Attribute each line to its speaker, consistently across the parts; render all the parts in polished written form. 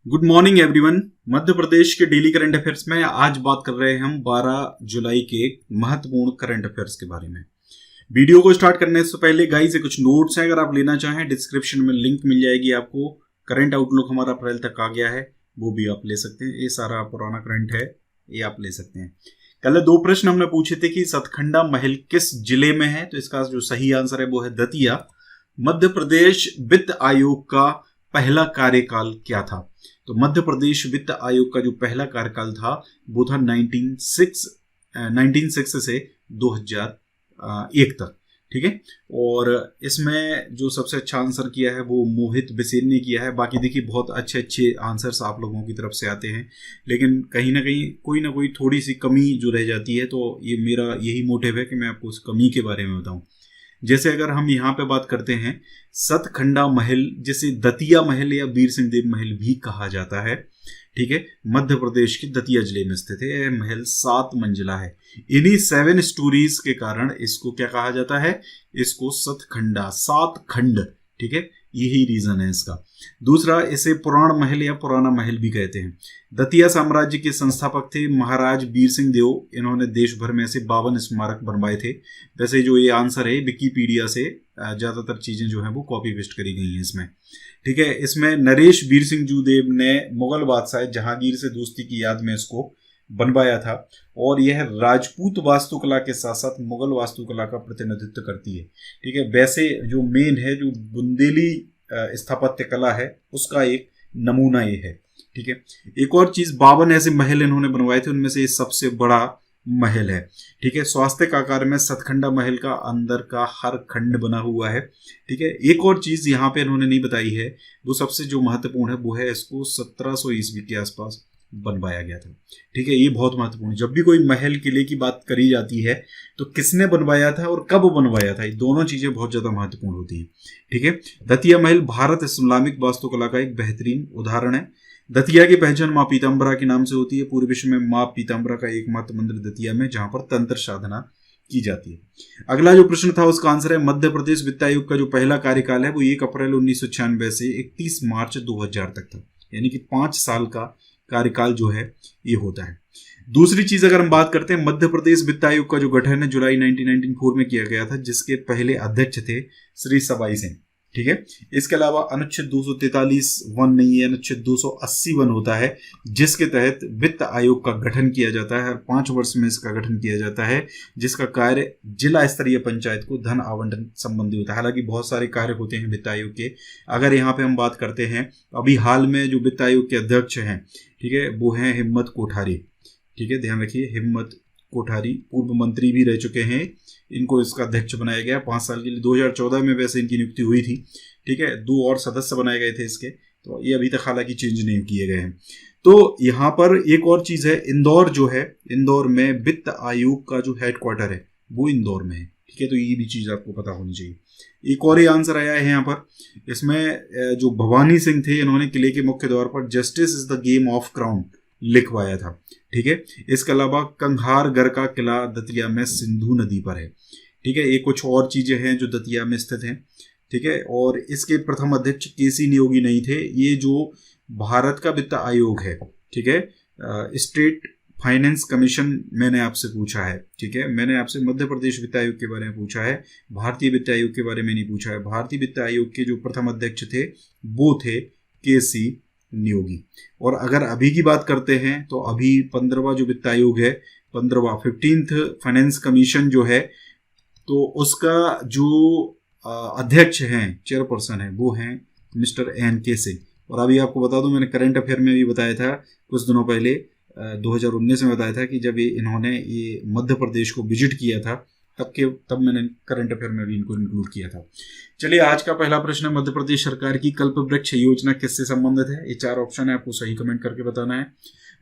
Speaker 1: Good morning everyone. Madhya Pradesh के daily current affairs में आज बात कर रहे हैं हम 12 जुलाई के महत्वपूर्ण करंट अफेयर्स के बारे में। वीडियो को स्टार्ट करने से पहले गाइस ये कुछ नोट्स हैं, अगर आप लेना चाहें डिस्क्रिप्शन में लिंक मिल जाएगी आपको। करंट आउटलुक हमारा अप्रैल तक आ गया है, वो भी आप ले सकते हैं। ये सारा पुराना करंट है, ये आप ले सकते हैं। कल 2 प्रश्न हमने पूछे थे कि सतखंडा महल किस जिले में है, तो इसका जो सही आंसर है वो है दतिया। मध्य प्रदेश वित्त आयोग का पहला कार्यकाल क्या था? तो मध्य प्रदेश वित्त आयोग का जो पहला कार्यकाल था वो था 1906 से 2001 तक। ठीक है, और इसमें जो सबसे अच्छा आंसर किया है वो मोहित बिसेन ने किया है। बाकी देखिए बहुत अच्छे अच्छे आंसर्स आप लोगों की तरफ से आते हैं, लेकिन कहीं ना कहीं कोई ना कोई थोड़ी सी कमी जो रह जाती है, तो ये मेरा यही मोटिव है कि मैं आपको उस कमी के बारे में बताऊं। जैसे अगर हम यहाँ पे बात करते हैं सतखंडा महल, जिसे दतिया महल या वीर सिंह देव महल भी कहा जाता है, ठीक है, मध्य प्रदेश के दतिया जिले में स्थित है। यह महल 7 मंजिला है। इन्हीं 7 स्टोरीज के कारण इसको क्या कहा जाता है? इसको सतखंडा, 7 खंड। ठीक है, यही रीजन है इसका। दूसरा, इसे पुराण महल या पुराना महल भी कहते हैं। दतिया साम्राज्य के संस्थापक थे महाराज वीर सिंह देव। इन्होंने देश भर में से 52 स्मारक बनवाए थे। वैसे जो ये आंसर है विकिपीडिया से ज्यादातर चीजें जो है वो कॉपी पेस्ट करी गई हैं इसमें। ठीक है, इसमें नरेश वीर सिंह जूदेव ने मुगल बादशाह जहांगीर से दोस्ती की याद में इसको बनवाया था, और यह राजपूत वास्तुकला के साथ साथ मुगल वास्तुकला का प्रतिनिधित्व करती है। ठीक है, वैसे जो मेन है, जो बुंदेली स्थापत्य कला है, उसका एक नमूना ये है। ठीक है, एक और चीज, 52 ऐसे महल इन्होंने बनवाए थे, उनमें से ये सबसे बड़ा महल है। ठीक है, स्वास्थ्य आकार में सतखंडा महल का अंदर का हर खंड बना हुआ है। ठीक है, एक और चीज यहाँ पे इन्होंने नहीं बताई है, वो सबसे जो महत्वपूर्ण है वो है इसको 1700 ईस्वी के आसपास बनवाया गया था। ठीक है, ये बहुत महत्वपूर्ण है। जब भी कोई महल किले की बात करी जाती है तो किसने बनवाया था और कब बनवाया था, ये दोनों चीजें बहुत ज्यादा महत्वपूर्ण होती हैं। ठीक है, दतिया महल भारत इस्लामिक वास्तुकला का एक बेहतरीन उदाहरण है। दतिया की पहचान माँ पीताम्बरा के नाम से होती है। पूरे विश्व में माँ पीताम्बरा का एकमात्र मंदिर दतिया में, जहां पर तंत्र साधना की जाती है। अगला जो प्रश्न था उसका आंसर है मध्य प्रदेश वित्त आयोग का जो पहला कार्यकाल है वो 1 अप्रैल 1996 से 31 मार्च 2000 तक था, यानी कि 5 साल का कार्यकाल जो है ये होता है। दूसरी चीज अगर हम बात करते हैं, मध्य प्रदेश वित्त आयोग का जो गठन है जुलाई 1994 में किया गया था, जिसके पहले अध्यक्ष थे श्री सबाई सिंह। ठीक है, इसके अलावा अनुच्छेद 243 वन नहीं है, अनुच्छेद 280 वन होता है, जिसके तहत वित्त आयोग का गठन किया जाता है। हर 5 वर्ष में इसका गठन किया जाता है, जिसका कार्य जिला स्तरीय पंचायत को धन आवंटन संबंधी होता है। हालांकि बहुत सारे कार्य होते हैं वित्त आयोग के। अगर यहाँ पे हम बात करते हैं, अभी हाल में जो वित्त आयोग के अध्यक्ष हैं, ठीक है, वो हैं हिम्मत कोठारी। ठीक है, ध्यान रखिए, हिम्मत कोठारी पूर्व मंत्री भी रह चुके हैं। इनको इसका अध्यक्ष बनाया गया 5 साल के लिए। 2014 में वैसे इनकी नियुक्ति हुई थी। ठीक है, 2 और सदस्य बनाए गए थे इसके, तो ये अभी तक हालांकि चेंज नहीं किए गए हैं। तो यहाँ पर एक और चीज है, इंदौर जो है, इंदौर में वित्त आयोग का जो हेडक्वार्टर है वो इंदौर में है। ठीक है, तो ये भी चीज आपको पता होनी चाहिए। एक और ये आंसर आया है यहाँ पर, इसमें जो भवानी सिंह थे, इन्होंने किले के मुख्य द्वार पर justice is the game of crown लिखवाया था। ठीक है, इसके अलावा कंघारगढ़ का किला दतिया में सिंधु नदी पर है। ठीक है, ये कुछ और चीजें हैं जो दतिया में स्थित हैं। ठीक है, और इसके प्रथम अध्यक्ष केसी नियोगी नहीं थे। ये जो भारत का वित्त आयोग है, ठीक है, स्टेट फाइनेंस कमीशन मैंने आपसे पूछा है। ठीक है, मैंने आपसे मध्य प्रदेश वित्त आयोग के बारे में पूछा है, भारतीय वित्त आयोग के बारे में नहीं पूछा है। भारतीय वित्त आयोग के जो प्रथम अध्यक्ष थे वो थे केसी नियोगी। और अगर अभी की बात करते हैं तो अभी 15वां जो वित्त आयोग है, 15th फाइनेंस कमीशन जो है, तो उसका जो अध्यक्ष हैं, चेयरपर्सन है, वो हैं मिस्टर NK सिंह। और अभी आपको बता दूं, मैंने करंट अफेयर में भी बताया था कुछ दिनों पहले, 2019 में बताया था कि जब इन्होंने ये मध्य प्रदेश को विजिट किया था, तब मैंने करंट अफेयर में भी इनको इंक्लूड किया था। चलिए, आज का पहला प्रश्न है, मध्य प्रदेश सरकार की कल्प वृक्ष योजना किससे संबंधित है? ये 4 ऑप्शन है, आपको सही कमेंट करके बताना है।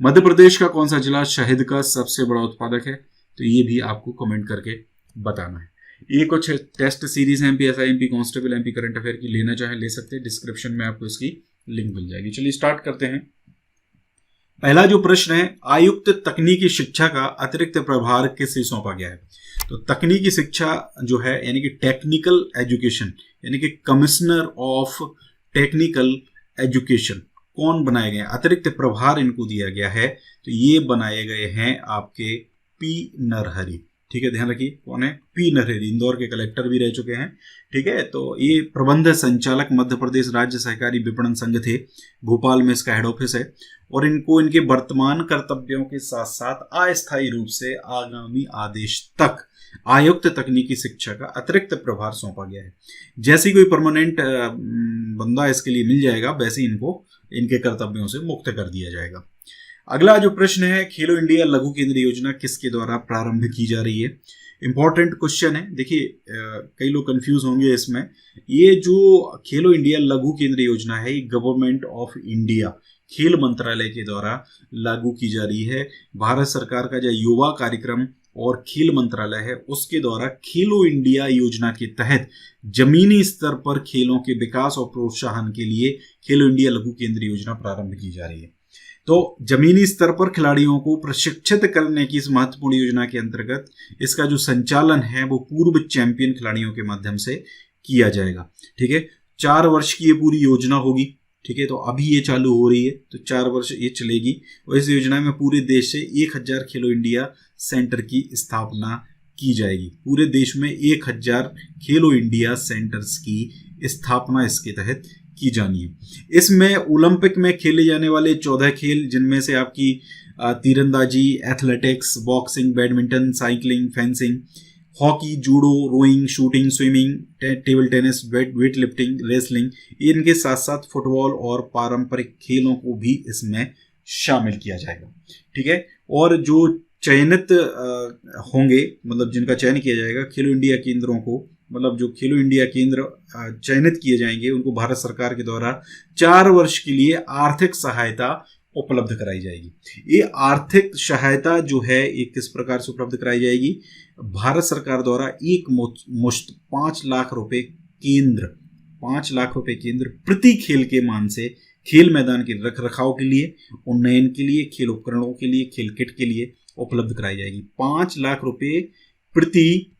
Speaker 1: मध्य प्रदेश का कौन सा जिला शहद का सबसे बड़ा उत्पादक है? तो ये भी आपको कमेंट करके बताना है। ये कुछ टेस्ट सीरीज है MPSI, MP constable, MP current affair की, लेना चाहे ले सकते हैं, डिस्क्रिप्शन में आपको इसकी लिंक मिल जाएगी। चलिए स्टार्ट करते हैं। पहला जो प्रश्न है, आयुक्त तकनीकी शिक्षा का अतिरिक्त प्रभार किसे सौंपा गया है? तो तकनीकी शिक्षा जो है, यानी कि टेक्निकल एजुकेशन, यानी कि कमिश्नर ऑफ टेक्निकल एजुकेशन कौन बनाए गए हैं, अतिरिक्त प्रभार इनको दिया गया है, तो ये बनाए गए हैं आपके पी नरहरि। ठीक है, ध्यान रखिए कौन है, पी नरहरि, इंदौर के कलेक्टर भी रह चुके हैं। ठीक है, तो ये प्रबंध संचालक मध्य प्रदेश राज्य सहकारी विपणन संघ थे, भोपाल में इसका हेड ऑफिस है, और इनको इनके वर्तमान कर्तव्यों के साथ साथ अस्थायी रूप से आगामी आदेश तक आयुक्त तकनीकी शिक्षा का अतिरिक्त प्रभार सौंपा गया है। जैसे कोई परमानेंट बंदा इसके लिए मिल जाएगा, वैसे इनको इनके कर्तव्यों से मुक्त कर दिया जाएगा। अगला जो प्रश्न है, खेलो इंडिया लघु केंद्र योजना किसके द्वारा प्रारंभ की जा रही है? इंपॉर्टेंट क्वेश्चन है। देखिए कई लोग कंफ्यूज होंगे इसमें। ये जो खेलो इंडिया लघु केंद्र योजना है, ये गवर्नमेंट ऑफ इंडिया खेल मंत्रालय के द्वारा लागू की जा रही है। भारत सरकार का जो युवा कार्यक्रम और खेल मंत्रालय है, उसके द्वारा खेलो इंडिया योजना के तहत जमीनी स्तर पर खेलों के विकास और प्रोत्साहन के लिए खेलो इंडिया लघु केंद्र योजना प्रारंभ की जा रही है। तो जमीनी स्तर पर खिलाड़ियों को प्रशिक्षित करने की इस महत्वपूर्ण योजना के अंतर्गत इसका जो संचालन है वो पूर्व चैंपियन खिलाड़ियों के माध्यम से किया जाएगा। ठीक है, 4 वर्ष की ये पूरी योजना होगी। ठीक है, तो अभी ये चालू हो रही है, तो 4 वर्ष ये चलेगी, और इस योजना में पूरे देश से 1000 खेलो इंडिया सेंटर की स्थापना की जाएगी। पूरे देश में 1000 खेलो इंडिया सेंटर्स की स्थापना इसके तहत की जानी है। इसमें ओलंपिक में खेले जाने वाले 14 खेल, जिनमें से आपकी तीरंदाजी, athletics, boxing, badminton, cycling, fencing, hockey, judo, rowing, shooting, swimming, table tennis, weight lifting, wrestling, इनके साथ साथ फुटबॉल और पारंपरिक खेलों को भी इसमें शामिल किया जाएगा। ठीक है, और जो चयनित होंगे, मतलब जिनका चयन किया जाएगा खेलो इंडिया केंद्रों को, मतलब जो खेलो इंडिया केंद्र चयनित किए जाएंगे, उनको भारत सरकार के द्वारा 4 वर्ष के लिए आर्थिक सहायता उपलब्ध कराई जाएगी। ये आर्थिक सहायता जो है ये किस प्रकार से उपलब्ध कराई जाएगी? भारत सरकार द्वारा एक मुश्त 5 लाख रुपए केंद्र, 5 लाख रुपए केंद्र प्रति खेल के मान से खेल मैदान के रख रखाव के लिए, उन्नयन के लिए, खेल उपकरणों के लिए, खेल किट के लिए उपलब्ध कराई जाएगी। 5 लाख रुपए प्रति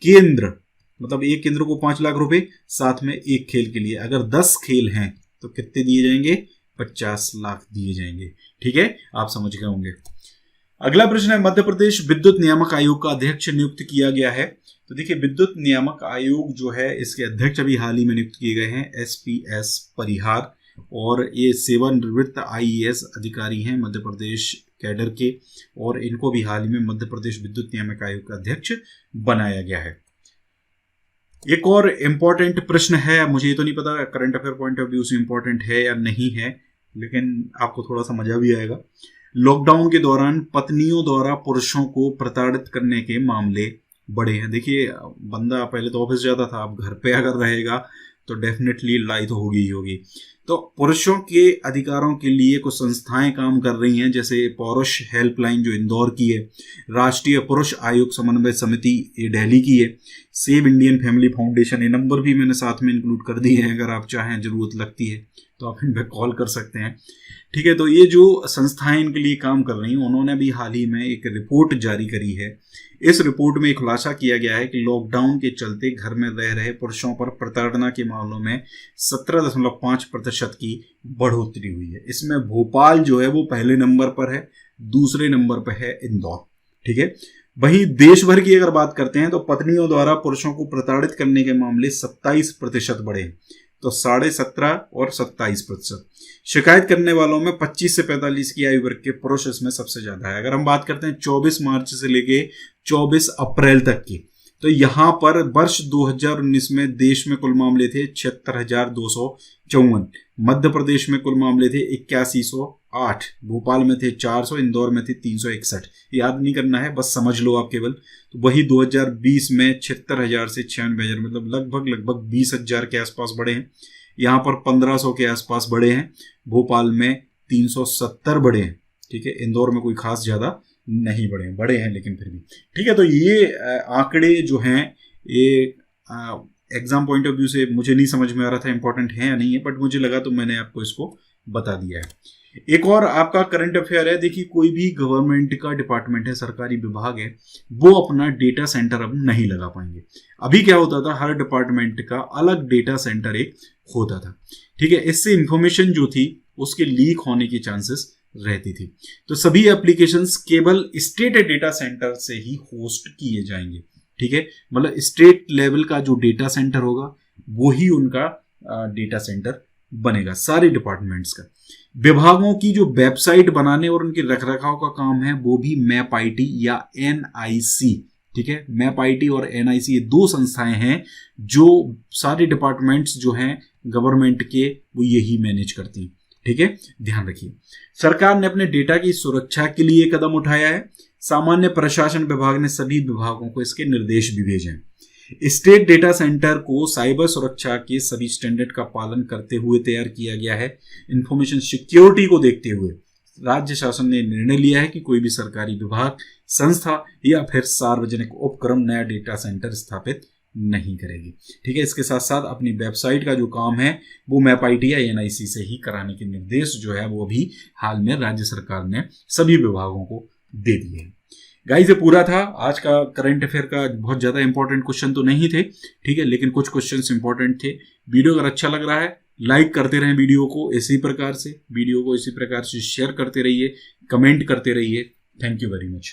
Speaker 1: केंद्र, मतलब एक केंद्र को 5 लाख रुपए, साथ में एक खेल के लिए। अगर 10 खेल हैं तो कितने दिए जाएंगे? 50 लाख दिए जाएंगे। ठीक है, आप समझ गए होंगे। अगला प्रश्न है, मध्य प्रदेश विद्युत नियामक आयोग का अध्यक्ष नियुक्त किया गया है। तो देखिए विद्युत नियामक आयोग जो है, इसके अध्यक्ष अभी हाल ही में नियुक्त किए गए हैं SPS परिहार, और ये सेवानिवृत्त IAS अधिकारी हैं मध्य प्रदेश कैडर के, और इनको भी हाल ही में मध्य प्रदेश विद्युत नियामक आयोग का अध्यक्ष बनाया गया है। एक और इम्पॉर्टेंट प्रश्न है, मुझे ये तो नहीं पता current affair point of view से इम्पॉर्टेंट है या नहीं है, लेकिन आपको थोड़ा सा मजा भी आएगा। लॉकडाउन के दौरान पत्नियों द्वारा पुरुषों को प्रताड़ित करने के मामले बढ़े हैं। देखिए बंदा पहले तो ऑफिस जाता था, अब घर पे अगर रहेगा तो डेफिनेटली लड़ाई तो होगी ही होगी। तो पुरुषों के अधिकारों के लिए कुछ संस्थाएं काम कर रही हैं, जैसे पुरुष हेल्पलाइन जो इंदौर की है, राष्ट्रीय पुरुष आयोग समन्वय समिति ये दिल्ली की है, सेव इंडियन फैमिली फाउंडेशन, ये नंबर भी मैंने साथ में इंक्लूड कर दिए हैं, अगर आप चाहें ज़रूरत लगती है तो आप इन पर कॉल कर सकते हैं। ठीक है, तो ये जो संस्थाएं इनके लिए काम कर रही हैं, उन्होंने भी हाल ही में एक रिपोर्ट जारी करी है। इस रिपोर्ट में खुलासा किया गया है कि लॉकडाउन के चलते घर में रह रहे पुरुषों पर प्रताड़ना के मामलों में 17.5% की बढ़ोतरी हुई है। इसमें भोपाल जो है वो पहले नंबर पर है, दूसरे नंबर पर है इंदौर। ठीक है, वहीं देश भर की अगर बात करते हैं तो पत्नियों द्वारा पुरुषों को प्रताड़ित करने के मामले 27% बढ़े, तो 17.5 और 27%। शिकायत करने वालों में 25 से 45 की आयु वर्ग के पुरुष इसमें सबसे ज्यादा है। अगर हम बात करते हैं 24 मार्च से लेके 24 अप्रैल तक की, तो यहाँ पर वर्ष 2019 में देश में कुल मामले थे 76,254, मध्य प्रदेश में कुल मामले थे 8108, भोपाल में थे 400, इंदौर में थे 361। याद नहीं करना है, बस समझ लो आप केवल। तो वही 2020 में 76,000 से 96,000, मतलब लगभग 20,000 के आसपास बढ़े हैं। यहाँ पर 1500 के आसपास बढ़े हैं, भोपाल में 370 बढ़े हैं। ठीक है, इंदौर में कोई खास ज्यादा नहीं बढ़े हैं लेकिन फिर भी। ठीक है, तो ये आंकड़े जो हैं ये एग्जाम पॉइंट ऑफ व्यू से मुझे नहीं समझ में आ रहा था इंपॉर्टेंट है या नहीं है, बट मुझे लगा तो मैंने आपको इसको बता दिया है। एक और आपका करंट अफेयर है, देखिए कोई भी गवर्नमेंट का डिपार्टमेंट है, सरकारी विभाग है, वो अपना डेटा सेंटर अब नहीं लगा पाएंगे। अभी क्या होता था, हर डिपार्टमेंट का अलग डेटा सेंटर एक होता था। ठीक है, इससे इंफॉर्मेशन जो थी उसके लीक होने की चांसेस रहती थी। तो सभी एप्लीकेशंस केवल स्टेट डेटा सेंटर से ही होस्ट किए जाएंगे, ठीक है। मतलब स्टेट लेवल का जो डेटा सेंटर होगा वो ही उनका डेटा सेंटर बनेगा, सारे डिपार्टमेंट्स का। विभागों की जो वेबसाइट बनाने और उनके रखरखाव का काम है वो भी मैप आईटी या एनआईसी, ठीक है। मैप आईटी और एनआईसी ये दो संस्थाएं हैं जो सारे डिपार्टमेंट्स जो हैं गवर्नमेंट के वो यही मैनेज करती हैं, ठीक है। ध्यान रखिए, सरकार ने अपने डेटा की सुरक्षा के लिए कदम उठाया है। सामान्य प्रशासन विभाग ने सभी विभागों को इसके निर्देश भी भेजे हैं। स्टेट डेटा सेंटर को साइबर सुरक्षा के सभी स्टैंडर्ड का पालन करते हुए तैयार किया गया है। इंफॉर्मेशन सिक्योरिटी को देखते हुए राज्य शासन ने निर्णय लिया है कि कोई भी सरकारी विभाग, संस्था या फिर सार्वजनिक उपक्रम नया डेटा सेंटर स्थापित नहीं करेगी, ठीक है। इसके साथ साथ अपनी वेबसाइट का जो काम है वो मैप आईटी या एनआईसी से ही कराने के निर्देश जो है वो भी हाल में राज्य सरकार ने सभी विभागों को दे दिए हैं। गाइस, ये पूरा था आज का करंट अफेयर का। बहुत ज़्यादा इंपॉर्टेंट क्वेश्चन तो नहीं थे, ठीक है, लेकिन कुछ क्वेश्चंस इंपॉर्टेंट थे। वीडियो अगर अच्छा लग रहा है लाइक करते रहें, वीडियो को इसी प्रकार से शेयर करते रहिए, कमेंट करते रहिए। Thank you very much.